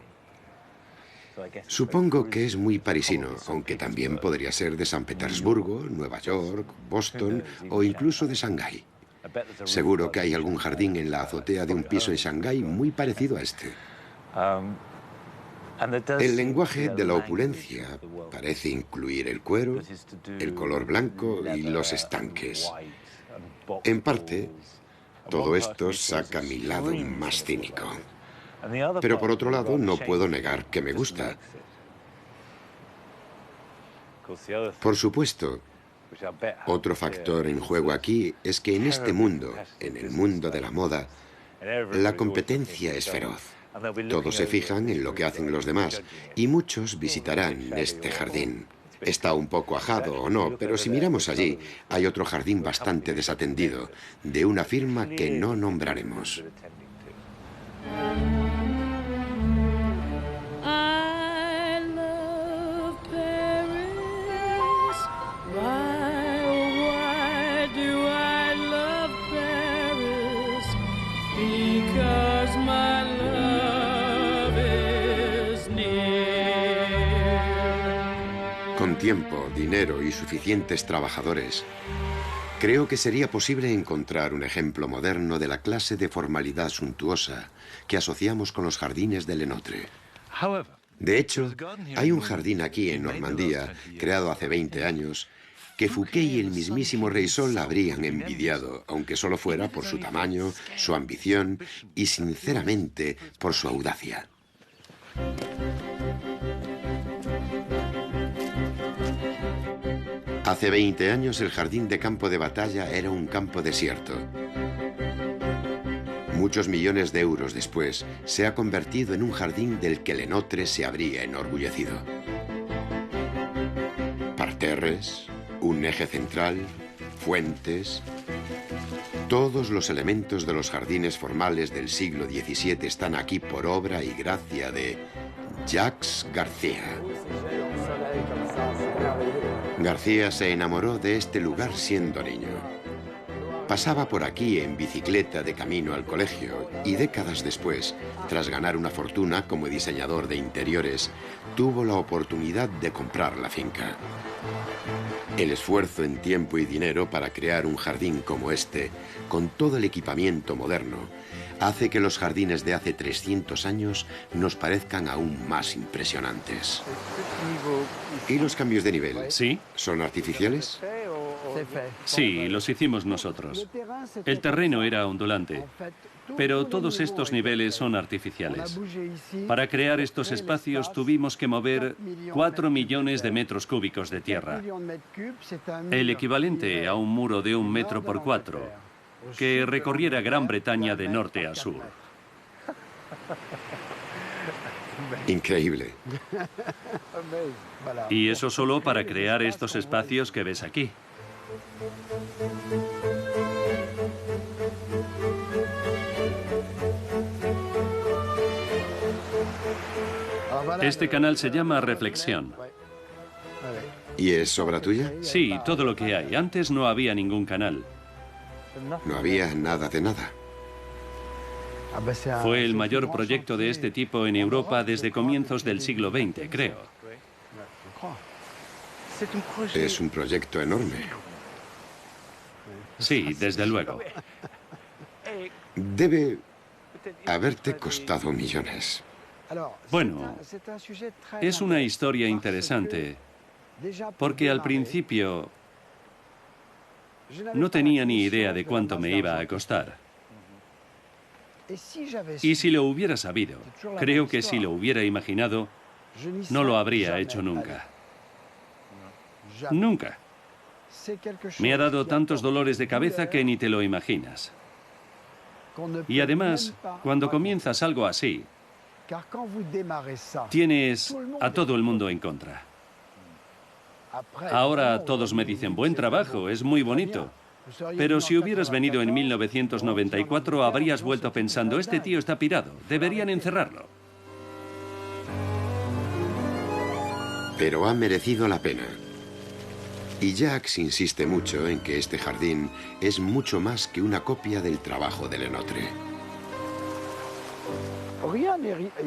A: Supongo que es muy parisino, aunque también podría ser de San Petersburgo, Nueva York, Boston o incluso de Shanghái. Seguro que hay algún jardín en la azotea de un piso en Shanghái muy parecido a este. El lenguaje de la opulencia parece incluir el cuero, el color blanco y los estanques. En parte, todo esto saca mi lado más cínico. Pero por otro lado, no puedo negar que me gusta. Por supuesto, otro factor en juego aquí es que en este mundo, en el mundo de la moda, la competencia es feroz. Todos se fijan en lo que hacen los demás y muchos visitarán este jardín. Está un poco ajado o no, pero si miramos allí, hay otro jardín bastante desatendido, de una firma que no nombraremos. Con tiempo, dinero y suficientes trabajadores, creo que sería posible encontrar un ejemplo moderno de la clase de formalidad suntuosa que asociamos con los jardines de Le Nôtre. De hecho, hay un jardín aquí en Normandía, creado hace 20 años, que Fouquet y el mismísimo Rey Sol habrían envidiado, aunque solo fuera por su tamaño, su ambición y, sinceramente, por su audacia. Hace 20 años el jardín de campo de batalla era un campo desierto. Muchos millones de euros después, se ha convertido en un jardín del que Le Nôtre se habría enorgullecido. Parterres, un eje central, fuentes... Todos los elementos de los jardines formales del siglo XVII están aquí por obra y gracia de Jacques Garcia. García se enamoró de este lugar siendo niño. Pasaba por aquí en bicicleta de camino al colegio y décadas después, tras ganar una fortuna como diseñador de interiores, tuvo la oportunidad de comprar la finca. El esfuerzo en tiempo y dinero para crear un jardín como este, con todo el equipamiento moderno, hace que los jardines de hace 300 años nos parezcan aún más impresionantes. ¿Y los cambios de nivel?
D: ¿Sí?
A: ¿Son artificiales?
D: Sí, los hicimos nosotros. El terreno era ondulante, pero todos estos niveles son artificiales. Para crear estos espacios tuvimos que mover 4 millones de metros cúbicos de tierra, el equivalente a un muro de 1 metro por 4, que recorriera Gran Bretaña de norte a sur.
A: Increíble.
D: Y eso solo para crear estos espacios que ves aquí. Este canal se llama Reflexión.
A: ¿Y es obra tuya?
D: Sí, todo lo que hay. Antes no había ningún canal.
A: No había nada de nada.
D: Fue el mayor proyecto de este tipo en Europa desde comienzos del siglo XX, creo.
A: Es un proyecto enorme.
D: Sí, desde luego.
A: Debe haberte costado millones.
D: Bueno, es una historia interesante, porque al principio no tenía ni idea de cuánto me iba a costar. Y si lo hubiera sabido, creo que si lo hubiera imaginado, no lo habría hecho nunca. Nunca. Me ha dado tantos dolores de cabeza que ni te lo imaginas. Y además, cuando comienzas algo así, tienes a todo el mundo en contra. Ahora todos me dicen, buen trabajo, es muy bonito. Pero si hubieras venido en 1994, habrías vuelto pensando, este tío está pirado, deberían encerrarlo.
A: Pero ha merecido la pena. Y Jacques insiste mucho en que este jardín es mucho más que una copia del trabajo de Le Nôtre.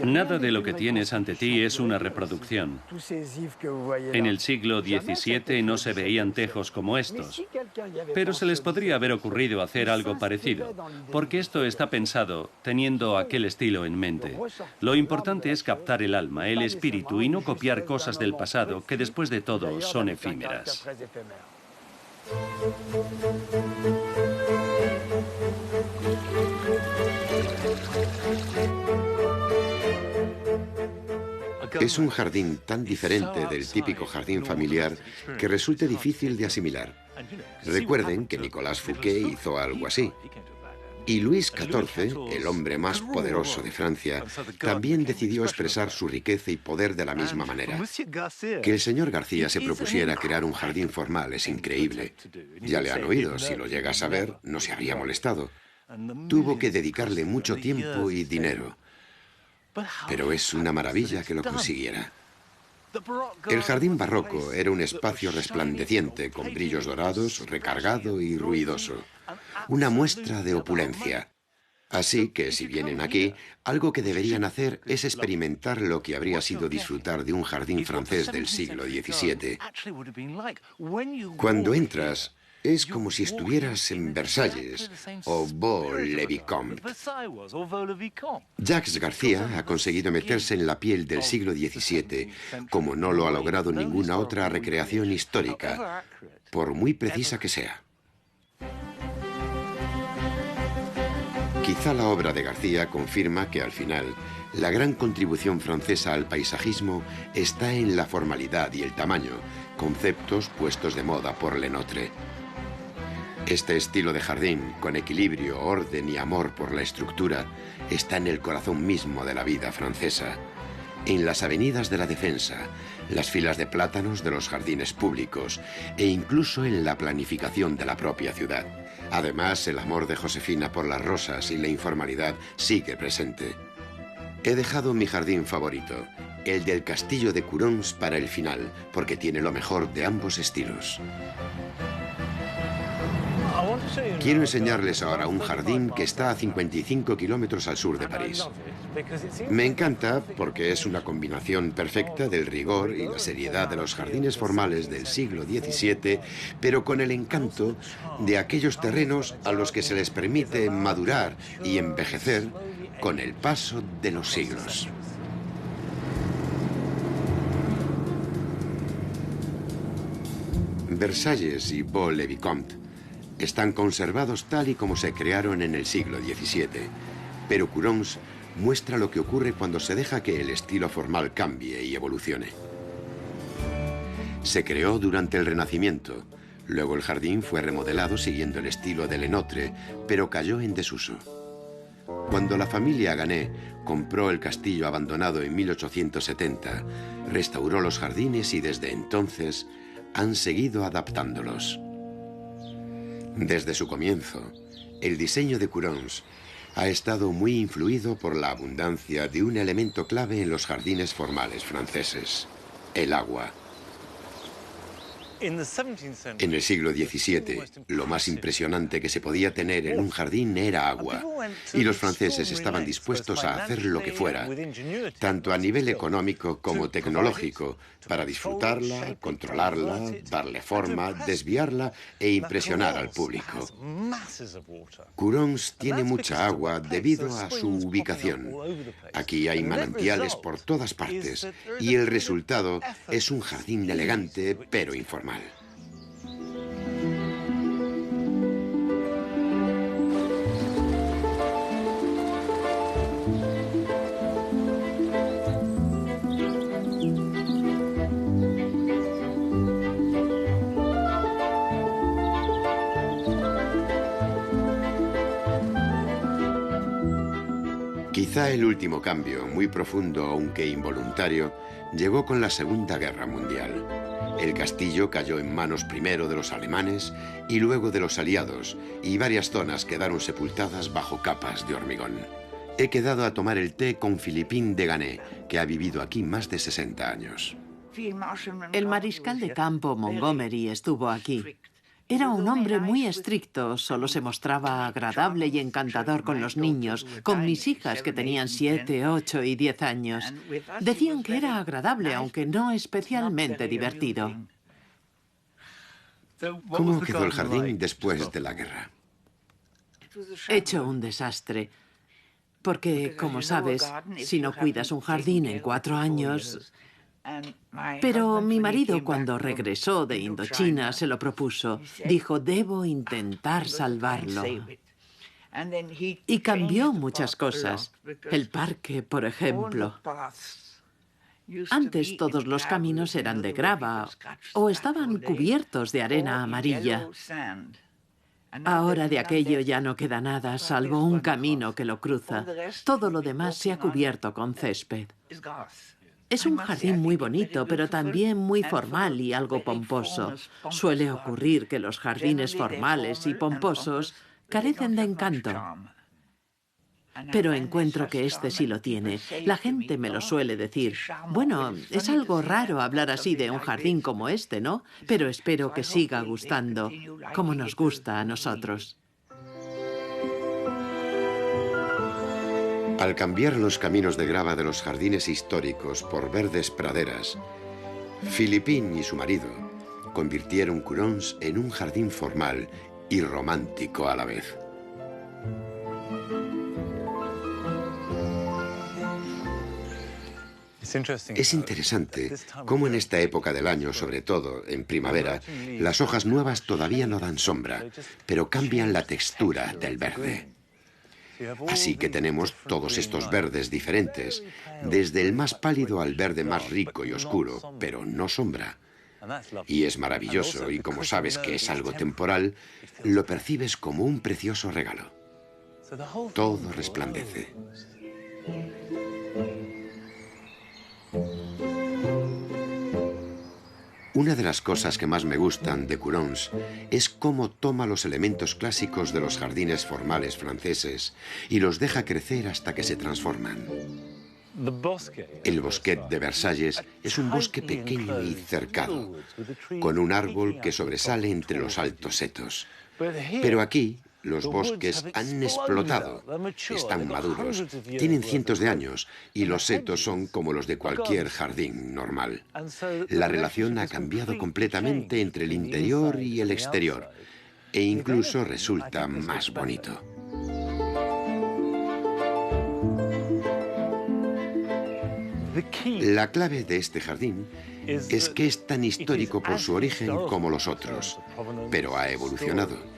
D: Nada de lo que tienes ante ti es una reproducción. En el siglo XVII no se veían tejos como estos, pero se les podría haber ocurrido hacer algo parecido, porque esto está pensado teniendo aquel estilo en mente. Lo importante es captar el alma, el espíritu, y no copiar cosas del pasado que después de todo son efímeras.
A: Es un jardín tan diferente del típico jardín familiar que resulta difícil de asimilar. Recuerden que Nicolas Fouquet hizo algo así. Y Luis XIV, el hombre más poderoso de Francia, también decidió expresar su riqueza y poder de la misma manera. Que el señor García se propusiera crear un jardín formal es increíble. Ya le han oído, si lo llega a saber, no se habría molestado. Tuvo que dedicarle mucho tiempo y dinero. Pero es una maravilla que lo consiguiera. El jardín barroco era un espacio resplandeciente, con brillos dorados, recargado y ruidoso. Una muestra de opulencia. Así que, si vienen aquí, algo que deberían hacer es experimentar lo que habría sido disfrutar de un jardín francés del siglo XVII. Cuando entras, es como si estuvieras en Versalles o Vaux-le-Vicomte. Jacques García ha conseguido meterse en la piel del siglo XVII, como no lo ha logrado ninguna otra recreación histórica, por muy precisa que sea. Quizá la obra de García confirma que al final la gran contribución francesa al paisajismo está en la formalidad y el tamaño, conceptos puestos de moda por Lenotre. Este estilo de jardín, con equilibrio, orden y amor por la estructura, está en el corazón mismo de la vida francesa. En las avenidas de la Defensa, las filas de plátanos de los jardines públicos e incluso en la planificación de la propia ciudad. Además, el amor de Josefina por las rosas y la informalidad sigue presente. He dejado mi jardín favorito, el del castillo de Courons, para el final, porque tiene lo mejor de ambos estilos. Quiero enseñarles ahora un jardín que está a 55 kilómetros al sur de París. Me encanta porque es una combinación perfecta del rigor y la seriedad de los jardines formales del siglo XVII, pero con el encanto de aquellos terrenos a los que se les permite madurar y envejecer con el paso de los siglos. Versalles y Vaux-le-Vicomte están conservados tal y como se crearon en el siglo XVII, pero Courons muestra lo que ocurre cuando se deja que el estilo formal cambie y evolucione. Se creó durante el Renacimiento, luego el jardín fue remodelado siguiendo el estilo de Lenotre, pero cayó en desuso. Cuando la familia Ganet compró el castillo abandonado en 1870, restauró los jardines y desde entonces han seguido adaptándolos. Desde su comienzo, el diseño de Courons ha estado muy influido por la abundancia de un elemento clave en los jardines formales franceses: el agua. En el siglo XVII, lo más impresionante que se podía tener en un jardín era agua, y los franceses estaban dispuestos a hacer lo que fuera, tanto a nivel económico como tecnológico, para disfrutarla, controlarla, darle forma, desviarla e impresionar al público. Courons tiene mucha agua debido a su ubicación. Aquí hay manantiales por todas partes, y el resultado es un jardín elegante pero informal. Quizá el último cambio, muy profundo aunque involuntario, llegó con la Segunda Guerra Mundial. El castillo cayó en manos primero de los alemanes y luego de los aliados, y varias zonas quedaron sepultadas bajo capas de hormigón. He quedado a tomar el té con Philippine de Ganet, que ha vivido aquí más de 60 años.
C: El mariscal de campo Montgomery estuvo aquí. Era un hombre muy estricto, solo se mostraba agradable y encantador con los niños, con mis hijas que tenían 7, 8 y 10 años. Decían que era agradable, aunque no especialmente divertido.
A: ¿Cómo quedó el jardín después de la guerra?
C: Hecho un desastre. Porque, como sabes, si no cuidas un jardín en 4 años... Pero mi marido, cuando regresó de Indochina, se lo propuso. Dijo, debo intentar salvarlo. Y cambió muchas cosas. El parque, por ejemplo. Antes todos los caminos eran de grava o estaban cubiertos de arena amarilla. Ahora de aquello ya no queda nada, salvo un camino que lo cruza. Todo lo demás se ha cubierto con césped. Es un jardín muy bonito, pero también muy formal y algo pomposo. Suele ocurrir que los jardines formales y pomposos carecen de encanto. Pero encuentro que este sí lo tiene. La gente me lo suele decir. Bueno, es algo raro hablar así de un jardín como este, ¿no? Pero espero que siga gustando, como nos gusta a nosotros.
A: Al cambiar los caminos de grava de los jardines históricos por verdes praderas, Philippine y su marido convirtieron Courons en un jardín formal y romántico a la vez. Es interesante cómo en esta época del año, sobre todo en primavera, las hojas nuevas todavía no dan sombra, pero cambian la textura del verde. Así que tenemos todos estos verdes diferentes, desde el más pálido al verde más rico y oscuro, pero no sombra. Y es maravilloso, y como sabes que es algo temporal, lo percibes como un precioso regalo. Todo resplandece. Una de las cosas que más me gustan de Courons es cómo toma los elementos clásicos de los jardines formales franceses y los deja crecer hasta que se transforman. El bosquet de Versalles es un bosque pequeño y cercado, con un árbol que sobresale entre los altos setos. Pero aquí los bosques han explotado, están maduros, tienen cientos de años y los setos son como los de cualquier jardín normal. La relación ha cambiado completamente entre el interior y el exterior e incluso resulta más bonito. La clave de este jardín es que es tan histórico por su origen como los otros, pero ha evolucionado.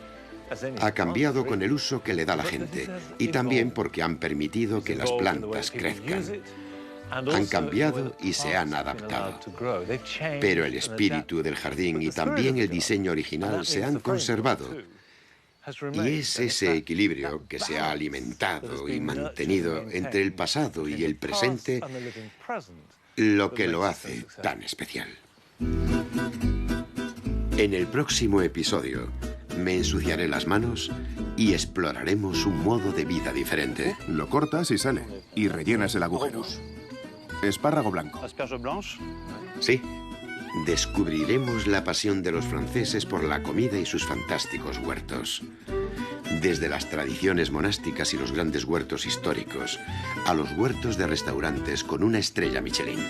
A: Ha cambiado con el uso que le da la gente y también porque han permitido que las plantas crezcan. Han cambiado y se han adaptado. Pero el espíritu del jardín y también el diseño original se han conservado. Y es ese equilibrio que se ha alimentado y mantenido entre el pasado y el presente lo que lo hace tan especial. En el próximo episodio me ensuciaré las manos y exploraremos un modo de vida diferente.
B: Lo cortas y sale, y rellenas el agujero. Espárrago blanco.
A: Sí. Descubriremos la pasión de los franceses por la comida y sus fantásticos huertos. Desde las tradiciones monásticas y los grandes huertos históricos, a los huertos de restaurantes con una estrella Michelin.